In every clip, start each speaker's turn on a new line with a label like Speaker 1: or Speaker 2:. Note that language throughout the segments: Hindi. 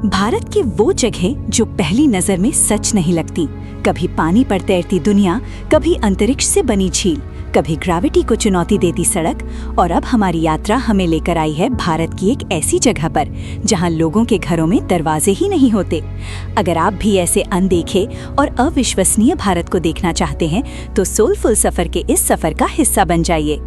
Speaker 1: भारत की वो जगह जो पहली नजर में सच नहीं लगती, कभी पानी पर तैरती दुनिया, कभी अंतरिक्ष से बनी झील, कभी ग्रेविटी को चुनौती देती सड़क। और अब हमारी यात्रा हमें लेकर आई है भारत की एक ऐसी जगह पर जहां लोगों के घरों में दरवाजे ही नहीं होते। अगर आप भी ऐसे अनदेखे और अविश्वसनीय भारत को देखना चाहते हैं तो सोलफुल सफर के इस सफर का हिस्सा बन जाइए।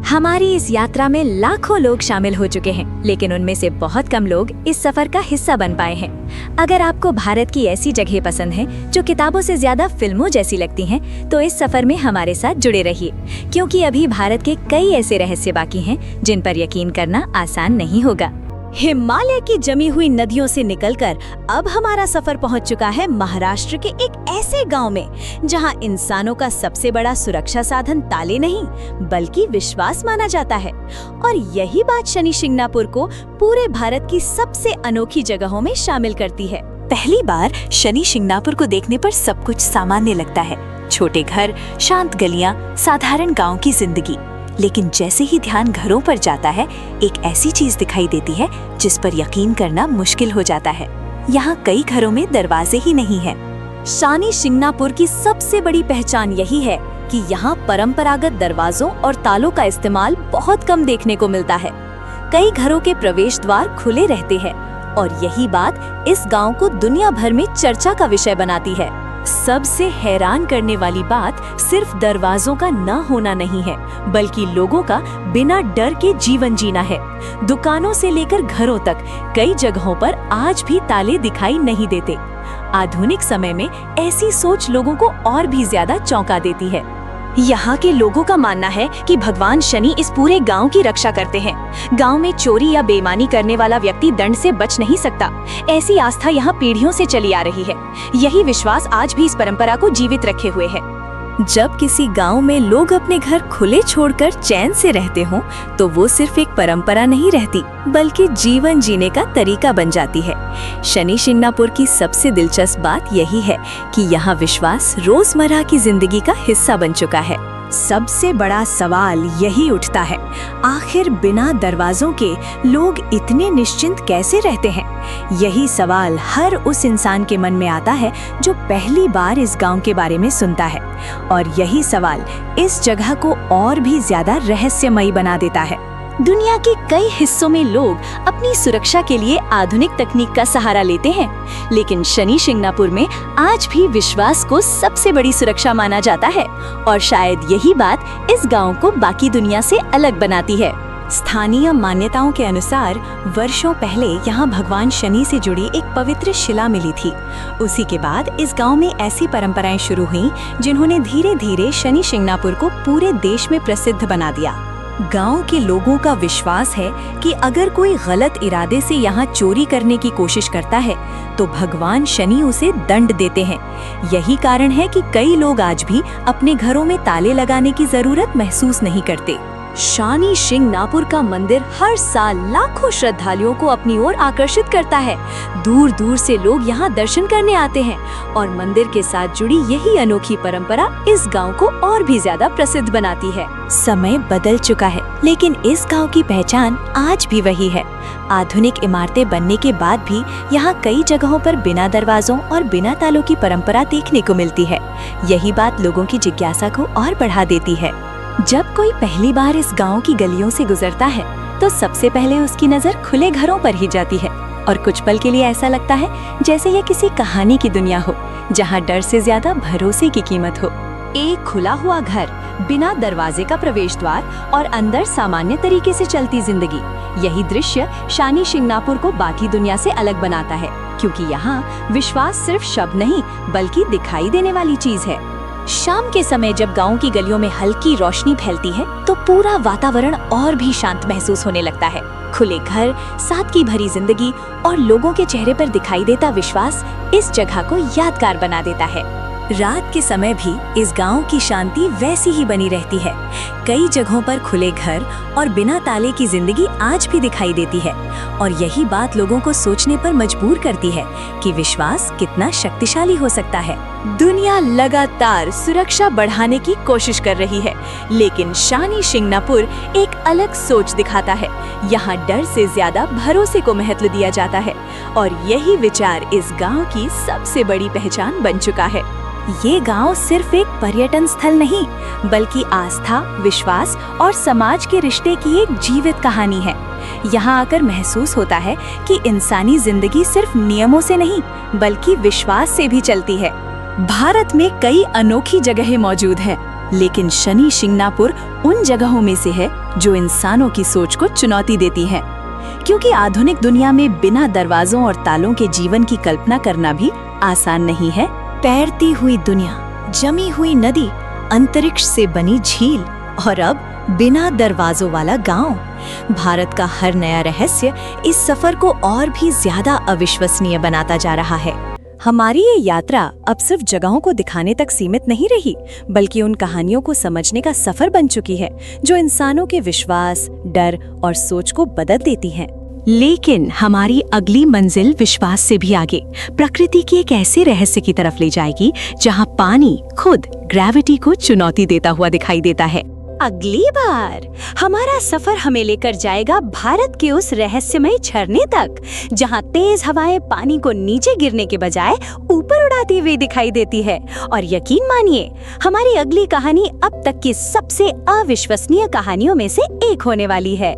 Speaker 2: हमारी इस यात्रा में लाखों लोग शामिल हो चुके हैं, लेकिन उनमें से बहुत कम लोग इस सफर का हिस्सा बन पाए हैं। अगर आपको भारत की ऐसी जगह पसंद है जो किताबों से ज्यादा फिल्मों जैसी लगती हैं, तो इस सफर में हमारे साथ जुड़े रहिए, क्योंकि अभी भारत के कई ऐसे रहस्य बाकी हैं जिन पर यकीन करना आसान नहीं होगा।
Speaker 1: हिमालय की जमी हुई नदियों से निकलकर अब हमारा सफर पहुंच चुका है महाराष्ट्र के एक ऐसे गांव में जहां इंसानों का सबसे बड़ा सुरक्षा साधन ताले नहीं बल्कि विश्वास माना जाता है। और यही बात शनि शिंगणापुर को पूरे भारत की सबसे अनोखी जगहों में शामिल करती है। पहली बार शनि शिंगणापुर को देखने पर सब कुछ सामान्य लगता है, छोटे घर, शांत गलियां, साधारण गाँव की जिंदगी। लेकिन जैसे ही ध्यान घरों पर जाता है, एक ऐसी चीज दिखाई देती है जिस पर यकीन करना मुश्किल हो जाता है। यहाँ कई घरों में दरवाजे ही नहीं है। शनि शिंगणापुर की सबसे बड़ी पहचान यही है कि यहाँ परंपरागत दरवाजों और तालों का इस्तेमाल बहुत कम देखने को मिलता है। कई घरों के प्रवेश द्वार खुले रहते हैं और यही बात इस गांव को दुनिया भर में चर्चा का विषय बनाती है। सबसे हैरान करने वाली बात सिर्फ दरवाजों का न होना नहीं है, बल्कि लोगों का बिना डर के जीवन जीना है। दुकानों से लेकर घरों तक कई जगहों पर आज भी ताले दिखाई नहीं देते। आधुनिक समय में ऐसी सोच लोगों को और भी ज्यादा चौंका देती है। यहाँ के लोगों का मानना है कि भगवान शनि इस पूरे गांव की रक्षा करते हैं। गांव में चोरी या बेईमानी करने वाला व्यक्ति दंड से बच नहीं सकता। ऐसी आस्था यहाँ पीढ़ियों से चली आ रही है। यही विश्वास आज भी इस परंपरा को जीवित रखे हुए है। जब किसी गांव में लोग अपने घर खुले छोड़कर चैन से रहते हों, तो वो सिर्फ एक परंपरा नहीं रहती, बल्कि जीवन जीने का तरीका बन जाती है। शनि शिंगणापुर की सबसे दिलचस्प बात यही है कि यहाँ विश्वास रोजमर्रा की जिंदगी का हिस्सा बन चुका है। सबसे बड़ा सवाल यही उठता है, आखिर बिना दरवाजों के लोग इतने निश्चिंत कैसे रहते हैं? यही सवाल हर उस इंसान के मन में आता है जो पहली बार इस गांव के बारे में सुनता है। और यही सवाल इस जगह को और भी ज्यादा रहस्यमयी बना देता है। दुनिया के कई हिस्सों में लोग अपनी सुरक्षा के लिए आधुनिक तकनीक का सहारा लेते हैं, लेकिन शनि शिंगणापुर में आज भी विश्वास को सबसे बड़ी सुरक्षा माना जाता है। और शायद यही बात इस गांव को बाकी दुनिया से अलग बनाती है। स्थानीय मान्यताओं के अनुसार वर्षों पहले यहाँ भगवान शनि से जुड़ी एक पवित्र शिला मिली थी। उसी के बाद इस गांव में ऐसी परंपराएं शुरू हुईं जिन्होंने धीरे धीरे शनि शिंगणापुर को पूरे देश में प्रसिद्ध बना दिया। गांव के लोगों का विश्वास है कि अगर कोई गलत इरादे से यहाँ चोरी करने की कोशिश करता है तो भगवान शनि उसे दंड देते हैं। यही कारण है कि कई लोग आज भी अपने घरों में ताले लगाने की जरूरत महसूस नहीं करते। शनि शिंगणापुर का मंदिर हर साल लाखों श्रद्धालुओं को अपनी ओर आकर्षित करता है। दूर दूर से लोग यहाँ दर्शन करने आते हैं और मंदिर के साथ जुड़ी यही अनोखी परंपरा इस गांव को और भी ज्यादा प्रसिद्ध बनाती है। समय बदल चुका है, लेकिन इस गांव की पहचान आज भी वही है। आधुनिक इमारतें बनने के बाद भी यहाँ कई जगहों पर बिना दरवाजों और बिना तालों की परंपरा देखने को मिलती है। यही बात लोगों की जिज्ञासा को और बढ़ा देती है। जब कोई पहली बार इस गांव की गलियों से गुजरता है तो सबसे पहले उसकी नजर खुले घरों पर ही जाती है और कुछ पल के लिए ऐसा लगता है जैसे यह किसी कहानी की दुनिया हो, जहां डर से ज्यादा भरोसे की कीमत हो। एक खुला हुआ घर, बिना दरवाजे का प्रवेश द्वार और अंदर सामान्य तरीके से चलती जिंदगी, यही दृश्य शनि शिंगणापुर को बाकी दुनिया से अलग बनाता है, क्योंकि यहाँ विश्वास सिर्फ शब्द नहीं बल्कि दिखाई देने वाली चीज है। शाम के समय जब गांव की गलियों में हल्की रोशनी फैलती है तो पूरा वातावरण और भी शांत महसूस होने लगता है। खुले घर, सादगी भरी जिंदगी और लोगों के चेहरे पर दिखाई देता विश्वास इस जगह को यादगार बना देता है।
Speaker 2: रात के समय भी इस गांव की शांति वैसी ही बनी रहती है। कई जगहों पर खुले घर और बिना ताले की जिंदगी आज भी दिखाई देती है और यही बात लोगों को सोचने पर मजबूर करती है कि विश्वास कितना शक्तिशाली हो सकता है।
Speaker 1: दुनिया लगातार सुरक्षा बढ़ाने की कोशिश कर रही है, लेकिन शानी शिंगनापुर एक अलग सोच दिखाता है। यहाँ डर से ज्यादा भरोसे को महत्व दिया जाता है और यही विचार इस गांव की सबसे बड़ी पहचान बन चुका है।
Speaker 2: ये गांव सिर्फ एक पर्यटन स्थल नहीं, बल्कि आस्था, विश्वास और समाज के रिश्ते की एक जीवित कहानी है। यहाँ आकर महसूस होता है कि इंसानी जिंदगी सिर्फ नियमों से नहीं, बल्कि विश्वास से भी चलती है।
Speaker 1: भारत में कई अनोखी जगहें मौजूद हैं, लेकिन शनि शिंगनापुर उन जगहों में से है जो इंसानों की सोच को चुनौती देती है। क्योंकि आधुनिक दुनिया में बिना दरवाजों और तालों के जीवन की कल्पना करना भी आसान नहीं है। तैरती हुई दुनिया, जमी हुई नदी, अंतरिक्ष से बनी झील और अब बिना दरवाजों वाला गांव। भारत का हर नया रहस्य इस सफर को और भी ज्यादा अविश्वसनीय बनाता जा रहा है। हमारी ये यात्रा अब सिर्फ जगहों को दिखाने तक सीमित नहीं रही, बल्कि उन कहानियों को समझने का सफर बन चुकी है जो इंसानों के विश्वास, डर और सोच को बदल देती हैं। लेकिन हमारी अगली मंजिल विश्वास से भी आगे प्रकृति के एक ऐसे रहस्य की तरफ ले जाएगी जहां पानी खुद ग्रेविटी को चुनौती देता हुआ दिखाई देता है। अगली बार हमारा सफर हमें लेकर जाएगा भारत के उस रहस्यमय झरने तक, जहां तेज हवाएं पानी को नीचे गिरने के बजाय ऊपर उड़ाती हुई दिखाई देती है। और यकीन मानिए, हमारी अगली कहानी अब तक की सबसे अविश्वसनीय कहानियों में से एक होने वाली है।